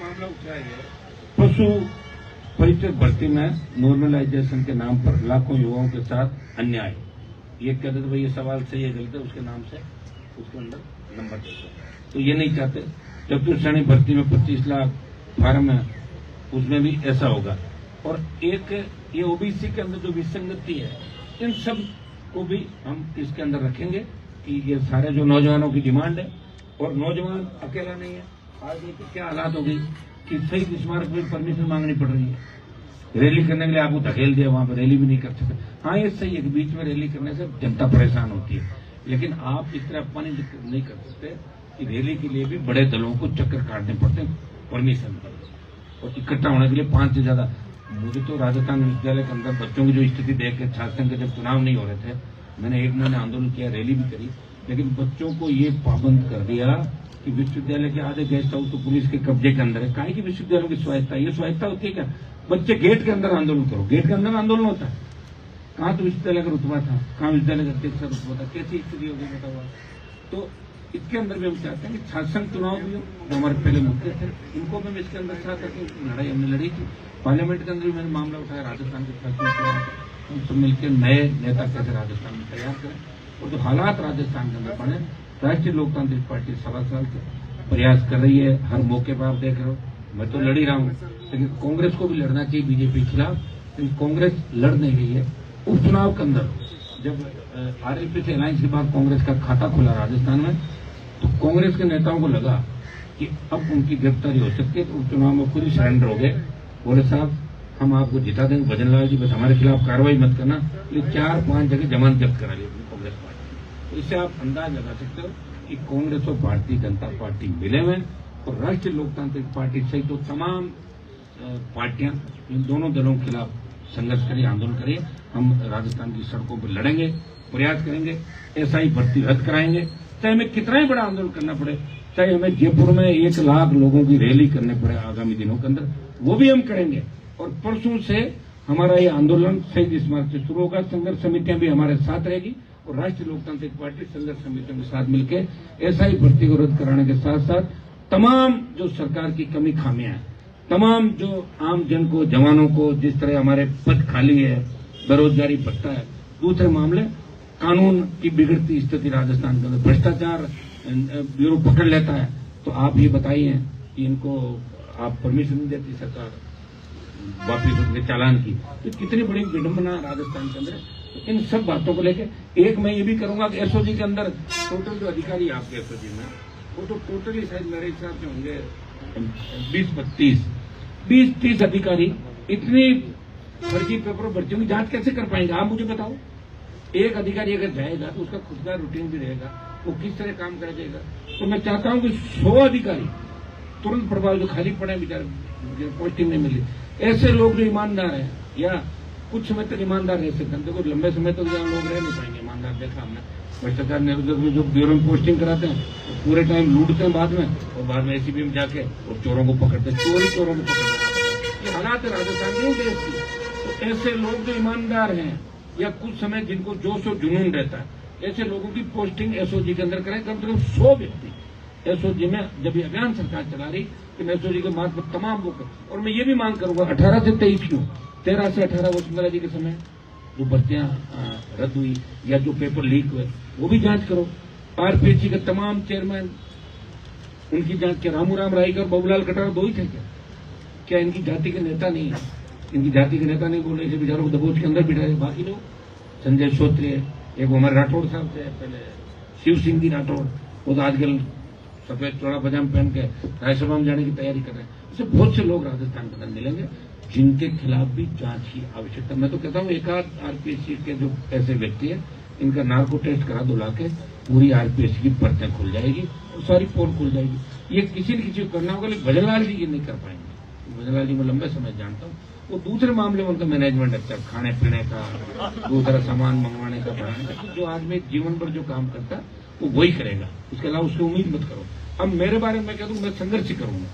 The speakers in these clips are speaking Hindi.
मामला उठाया है पशु परिचय भर्ती में नॉर्मलाइजेशन के नाम पर लाखों युवाओं के साथ अन्याय। ये कहते थे भाई ये सवाल सही है गलत है, उसके नाम से उसके अंदर नंबर देते, तो ये नहीं चाहते। चतुर्थ श्रेणी भर्ती में 25 लाख फार्म है, उसमें भी ऐसा होगा। और एक ये ओबीसी के अंदर जो विसंगति है, इन सब को भी हम इसके अंदर रखेंगे कि ये सारे जो नौजवानों की डिमांड है, और नौजवान अकेला नहीं है। आज देखिए क्या हालात हो गई कि शहीद स्मारक में परमिशन मांगनी पड़ रही है, रैली करने के लिए आपको धकेल दिया, वहां पर रैली भी नहीं कर सकते। हाँ ये सही है कि बीच में रैली करने से जनता परेशान होती है, लेकिन आप इस तरह अपमानित नहीं कर सकते कि रैली के लिए भी बड़े दलों को चक्कर काटने पड़ते हैं परमिशन पर, और इकट्ठा होने के लिए 5 से ज्यादा। मुझे तो राजस्थान विश्वविद्यालय के अंदर बच्चों की जो स्थिति देख के छात्र संघ के जब चुनाव नहीं हो रहे थे, मैंने 1 महीना आंदोलन किया, रैली भी करी, लेकिन बच्चों को ये पाबंद कर दिया कि विश्वविद्यालय के आधे गेस्ट हाउस तो पुलिस के कब्जे के अंदर है। काहे की विश्वविद्यालयों की स्वायत्ता, ये स्वायत्ता होती है क्या? बच्चे गेट के अंदर आंदोलन करो, गेट के अंदर आंदोलन होता है। कहाँ तो विश्वविद्यालय का रुतबा था, कहाँ विश्वविद्यालय का अध्यक्ष का रुतबा था, कैसी स्थिति होगी बताओ। तो इसके अंदर भी हम चाहते हैं कि छात्र संघ चुनाव भी हो, जो हमारे पहले मुद्दे थे, इनको भी हम इसके अंदर साथ रखें। लड़ाई हमने लड़ी थी, पार्लियामेंट के अंदर भी मैंने मामला उठाया, राजस्थान के छात्र हम सब मिलकर नए नेता कैसे राजस्थान में तैयार करें, और जो हालात राजस्थान के अंदर बने। राष्ट्रीय लोकतांत्रिक पार्टी 7 साल से प्रयास कर रही है, हर मौके पर आप देख रहे हो, मैं तो लड़ ही रहा हूँ, लेकिन कांग्रेस को भी लड़ना चाहिए बीजेपी के खिलाफ, लेकिन कांग्रेस लड़ नहीं रही है। उपचुनाव के अंदर जब आरएलपी से अलायंस के बाद कांग्रेस का खाता खुला राजस्थान में, तो कांग्रेस के नेताओं को लगा कि अब उनकी गिरफ्तारी हो सकती है, तो उपचुनाव में खुद ही सरेंडर हो गए। बोले साहब हम आपको जिता देंगे, भजनलाल जी बस हमारे खिलाफ कार्रवाई मत करना। ये 4-5 जगह जमानत जब्त करा ली कांग्रेस पार्टी। तो इससे आप अंदाज लगा सकते हो कि कांग्रेस और भारतीय जनता पार्टी मिले हुए, और राष्ट्रीय लोकतांत्रिक पार्टी सहित तो तमाम पार्टियां इन दोनों दलों के खिलाफ संघर्ष करिए, आंदोलन करिए। हम राजस्थान की सड़कों पर लड़ेंगे, प्रयास करेंगे, एसआई भर्ती रद्द कराएंगे, चाहे हमें कितना ही बड़ा आंदोलन करना पड़े, चाहे हमें जयपुर में 1 लाख लोगों की रैली करने पड़े आगामी दिनों के अंदर, वो भी हम करेंगे। और परसों से हमारा ये आंदोलन शहीद स्मारक से शुरू होगा। संघर्ष समितियां भी हमारे साथ रहेगी, और राष्ट्रीय लोकतांत्रिक पार्टी संघर्ष समितियों के साथ मिलकर एसआई भर्ती को रद्द कराने के साथ साथ तमाम जो सरकार की कमी खामियां हैं, तमाम जो आम जन को, जवानों को, जिस तरह हमारे पद खाली है, बेरोजगारी भत्ता है, दूसरे मामले कानून की बिगड़ती स्थिति राजस्थान के अंदर, भ्रष्टाचार ब्यूरो पकड़ लेता है, तो आप ये बताइए कि इनको आप परमिशन नहीं देती सरकार वापिस उनके चालान की, तो कितनी बड़ी विडंबना राजस्थान के अंदर। तो इन सब बातों को लेकर एक मैं ये भी करूंगा कि एसओजी के अंदर टोटल जो अधिकारी आपके एसओजी में, वो तो टोटली शायद मेरे हिसाब से होंगे 20-30 अधिकारी। इतनी फर्जी पेपर भर्तियों की जांच कैसे कर पाएंगे आप मुझे बताओ। एक अधिकारी अगर जाएगा तो उसका खुद का रूटीन भी रहेगा, वो किस तरह काम कर जाएगा। तो मैं चाहता हूं कि 100 अधिकारी तुरंत प्रभाव जो खाली पड़े बेचारे पोस्टिंग नहीं मिली, ऐसे लोग जो ईमानदार हैं या कुछ समय तक ईमानदार रह सकते हैं, देखो लंबे समय तक लोग रह नहीं पाएंगे ईमानदार। देखा हमने भ्रष्टाचार निरोधक जो ब्यूरो में पोस्टिंग कराते हैं तो पूरे टाइम लूटते हैं बाद में, और बाद में एसीबी में जाके और चोरों को पकड़ते हैं, चोरों को पकड़ते हैं। ये हालात है राजस्थान के देश की। तो ऐसे लोग जो ईमानदार हैं या कुछ समय जिनको जोश और जुनून रहता है, ऐसे लोगों की पोस्टिंग एसओजी के अंदर करें। कम से कम 100 व्यक्ति एसओजी में, जब ये अभियान सरकार चला रही कि एसओजी के मार्ग पर तमाम वो कर। और मैं ये भी मांग करूंगा 18 से 23 क्यों, 13 से 18 वसुंधरा जी के समय जो भर्तियां रद्द हुई या जो पेपर लीक हुए वो भी जांच करो। आरपीएससी के तमाम चेयरमैन उनकी जांच के, रामूराम रायकर, बाबूलाल कटारा 2 ही थे क्या इनकी जाति के नेता नहीं है? इनकी जाति के नेता नहीं बोल रहे, इसे बेचारों को दबोच के अंदर बिठाए। बाकी लोग संजय श्रोत्रिय, एक हमारे राठौड़ साहब थे पहले, शिव सिंह जी राठौड़, वो तो आजकल सफेद चौड़ा पजामा पहन के राज्यसभा में जाने की तैयारी कर रहे हैं। ऐसे बहुत से लोग राजस्थान के अंदर मिलेंगे जिनके खिलाफ भी जांच की आवश्यकता। मैं तो कहता हूँ एक आध आरपीएससी के जो ऐसे व्यक्ति है, इनका नार्को टेस्ट करा दो लाके, पूरी आरपीएससी की परतें खुल जाएगी और सारी पोल खुल जाएगी। ये किसी न किसी को करना होगा, लेकिन भजनलाल जी ये नहीं कर पाएंगे। भजनलाल जी मैं लंबे समय जानता हूँ, वो दूसरे मामले में उनका मैनेजमेंट अच्छा, खाने पीने का, दूसरा सामान मंगवाने का, बढ़ाने का, जो आदमी जीवन भर जो काम करता है वो वही करेगा, उसके अलावा उसकी उम्मीद मत करो। अब मेरे बारे में मैं कह दूं, मैं संघर्ष ही करूंगा,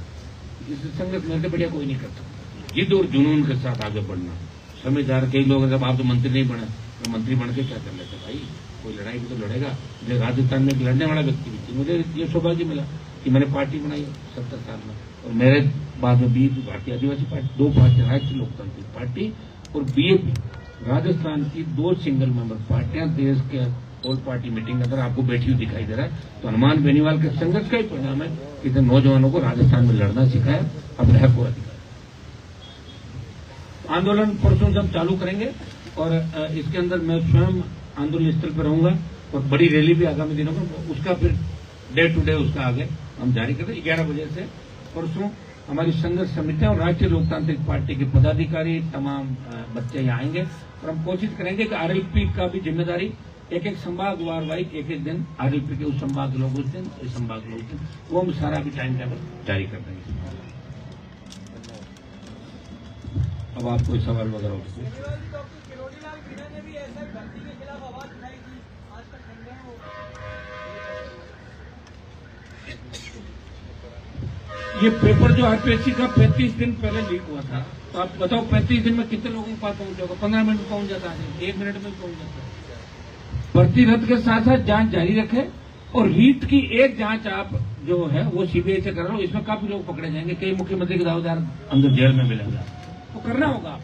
इससे संघर्ष मेरे से बढ़िया कोई नहीं करता। जिद और जुनून के साथ आगे बढ़ना। समझदार कई लोग जब आप तो मंत्री नहीं बने तो मंत्री बन के क्या कर लेते भाई, कोई लड़ाई भी तो लड़ेगा। मुझे राजस्थान में एक लड़ने वाला व्यक्ति भी थी, मुझे ये सौभाग्य मिला कि मैंने पार्टी बनाई 70 साल में, और मेरे बाद में बीजेपी भारतीय आदिवासी पार्टी, 2 पार्टी राष्ट्रीय लोकतांत्रिक पार्टी और बीएपी राजस्थान की 2 सिंगल मेंबर पार्टियां देश के ऑल पार्टी मीटिंग के अंदर आपको बैठी हुई दिखाई दे रहा है। तो हनुमान बेनीवाल के संघर्ष का ही परिणाम है कि इतने नौजवानों को राजस्थान में लड़ना सिखाया, अब रह को अधिकार। आंदोलन परसों से हम चालू करेंगे और इसके अंदर मैं स्वयं आंदोलन स्थल पर रहूंगा और बड़ी रैली भी आगामी दिनों में, उसका फिर डे टू डे उसका आगे हम जारी करें। 11 बजे से परसों हमारी संघर्ष समितियां और राष्ट्रीय लोकतांत्रिक पार्टी के पदाधिकारी तमाम बच्चे यहाँ आएंगे और हम कोशिश करेंगे कि आरएलपी का भी जिम्मेदारी एक संभाग वार एक दिन आरएलपी के उस संभाग के लोग उस दिन, इस संभाग के लोग उस दिन, वो हम सारा भी टाइम टेबल जारी कर देंगे। अब आप कोई सवाल वगैरह ये पेपर जो आरपीएससी का 35 दिन पहले लीक हुआ था, तो आप बताओ 35 दिन में कितने लोगों के पास पहुंच जाएगा? 15 मिनट में पहुंच जाता है, 1 मिनट में पहुंच जाता है। भर्ती रद्द के साथ साथ जांच जारी रखे और रीट की एक जांच आप जो है वो सीबीआई से कर लो, इसमें काफी लोग पकड़े जाएंगे, कई मुख्यमंत्री के दावेदार अंदर जेल में मिलेंगे। तो करना होगा,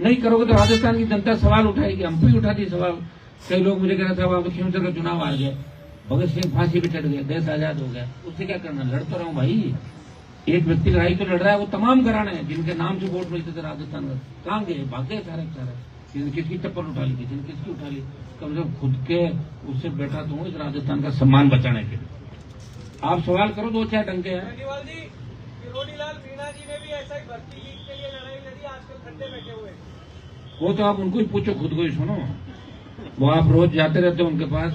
नहीं करोगे तो राजस्थान की जनता सवाल उठाएगी, हम भी उठाती सवाल। कई लोग मुझे कह रहे थे अब मुख्यमंत्री का चुनाव आ गया, भगत सिंह फांसी पे चढ़ गए, देश आजाद हो गया, उससे क्या करना? लड़ तो रहा हूं भाई, एक व्यक्ति लड़ाई तो लड़ रहा है, वो तमाम घराने हैं जिनके नाम से वोट मिलते थे राजस्थान में, कहां गए? भाग गए सारे सारे। किसकी चप्पल उठा ली, किसी ने किसकी उठा ली? कम से कम खुद के उससे बैठा तो हूँ इस राजस्थान का सम्मान बचाने के लिए। आप सवाल करो, 2-4 डंके हैं। किरोड़ीलाल मीणा जी ने भी ऐसा ही भर्ती लीग के लिए लड़ाई लड़ी, आजकल खड्डे बैठे हुए। वो तो आप उनको ही पूछो, खुद को ही सुनो, वो आप रोज जाते रहते हो उनके पास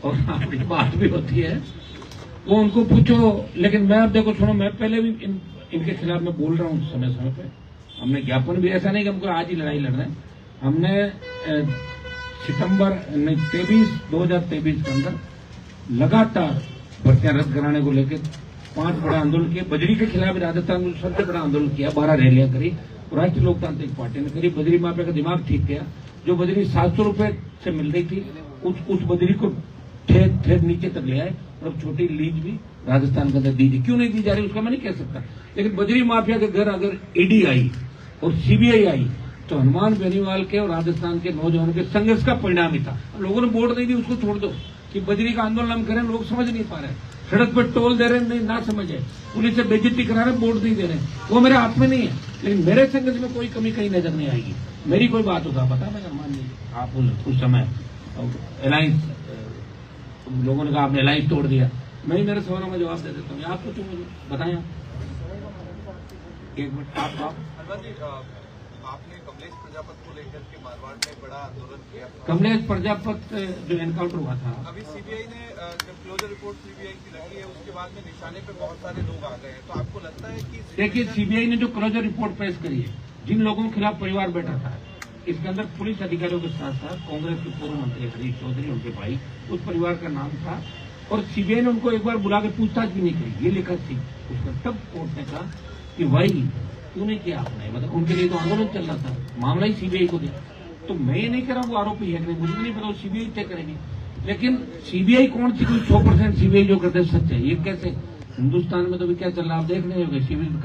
और आपकी बात भी होती है, वो उनको पूछो। लेकिन मैं अब देखो सुनो, मैं पहले भी इनके खिलाफ मैं बोल रहा हूँ समय समय पे। हमने ज्ञापन भी, ऐसा नहीं कि हमको आज ही लड़ाई लड़ रहे हैं, हमने सितंबर 2023 के अंदर लगातार भर्तियां रद्द कराने को लेकर 5 बड़ा आंदोलन किया। बजरी के खिलाफ राजस्थान में सबसे बड़ा आंदोलन किया, 12 रैलियां करी, राष्ट्रीय लोकतांत्रिक पार्टी ने करी। बजरी माफिया का दिमाग ठीक किया, जो बजरी 700 रुपए से मिल रही थी उस बजरी को ठेर नीचे तक ले आए और अब छोटी लीज भी राजस्थान के अंदर दी। क्यों नहीं दी जा रही उसका मैं नहीं कह सकता, लेकिन बजरी माफिया के घर अगर ईडी आई और सीबीआई आई तो हनुमान बेनीवाल के और राजस्थान के नौजवानों के संघर्ष का परिणाम ही था। लोगों ने वोट नहीं दी, उसको छोड़ दो कि बजरी का आंदोलन हम करें, लोग समझ नहीं पा रहे, सड़क पर टोल दे रहे नहीं, ना समझे, पुलिस से बेइज्जती करा रहे, वोट नहीं दे रहे, वो मेरे हाथ में नहीं है। लेकिन मेरे संघर्ष में कोई कमी कहीं नजर नहीं आएगी। मेरी कोई बात होता पता मैं मान लीजिए आप उस समय अलायंस, लोगों ने कहा आपने अलायंस तोड़ दिया, मैं ही मेरे सवालों का जवाब दे देता हूँ। आप पूछो मुझे, बताएं। एक मिनट आप आपने कमलेश प्रजापत को लेकर के मारवाड़ में बड़ा आंदोलन किया। कमलेश प्रजापत जो एनकाउंटर हुआ था, अभी सीबीआई ने जब क्लोजर रिपोर्ट सीबीआई की लगी है उसके बाद में निशाने पे बहुत सारे लोग आ गए हैं, तो आपको लगता है कि देखिए सीबीआई ने जो क्लोजर रिपोर्ट पेश करी है, जिन लोगों के खिलाफ परिवार बैठा था, इसके अंदर पुलिस अधिकारियों के साथ साथ कांग्रेस के पूर्व मंत्री हरीश चौधरी, उनके भाई, उस परिवार का नाम था और सीबीआई ने उनको एक बार बुला के पूछताछ भी नहीं करी, ये लिखा थी उसमें। तब कोर्ट ने कहा कि भाई क्यों नहीं किया आपने, मतलब उनके लिए तो आंदोलन चल रहा था, मामला ही सीबीआई को दिया। तो मैं ये नहीं कह रहा वो आरोपी है कि नहीं, मुझे नहीं पता, सीबीआई तय करेगी। लेकिन सीबीआई कौन सी कोई 100% सीबीआई जो करते सच है, ये कैसे? हिंदुस्तान में तो भी क्या चल रहा है आप देख रहे होंगे,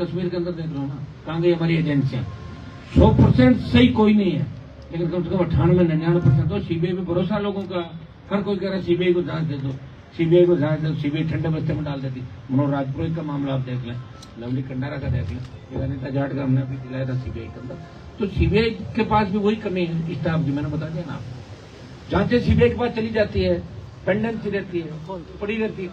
कश्मीर के अंदर देख रहे हो ना, कहाँ गई हमारी एजेंसियां? 100% सही कोई नहीं है, लेकिन कम से कम 98-99% तो सीबीआई पे भरोसा लोगों का। हर कोई कह रहा है सीबीआई को जांच दे दो, सीबीआई को जांच दे, सीबीआई ठंडे बस्ते में डाल देती। मनोहर राजपुरोहित का मामला आप देख लें, लवली कंडारा का देख लें, अनिता जाट का हमने अभी दिलाया था सीबीआई के अंदर। तो सीबीआई के पास भी वही कमी है स्टाफ की, मैंने बता दिया ना आपको। जांचें सीबीआई के पास चली जाती है, पेंडेंसी रहती है, पड़ी रहती है।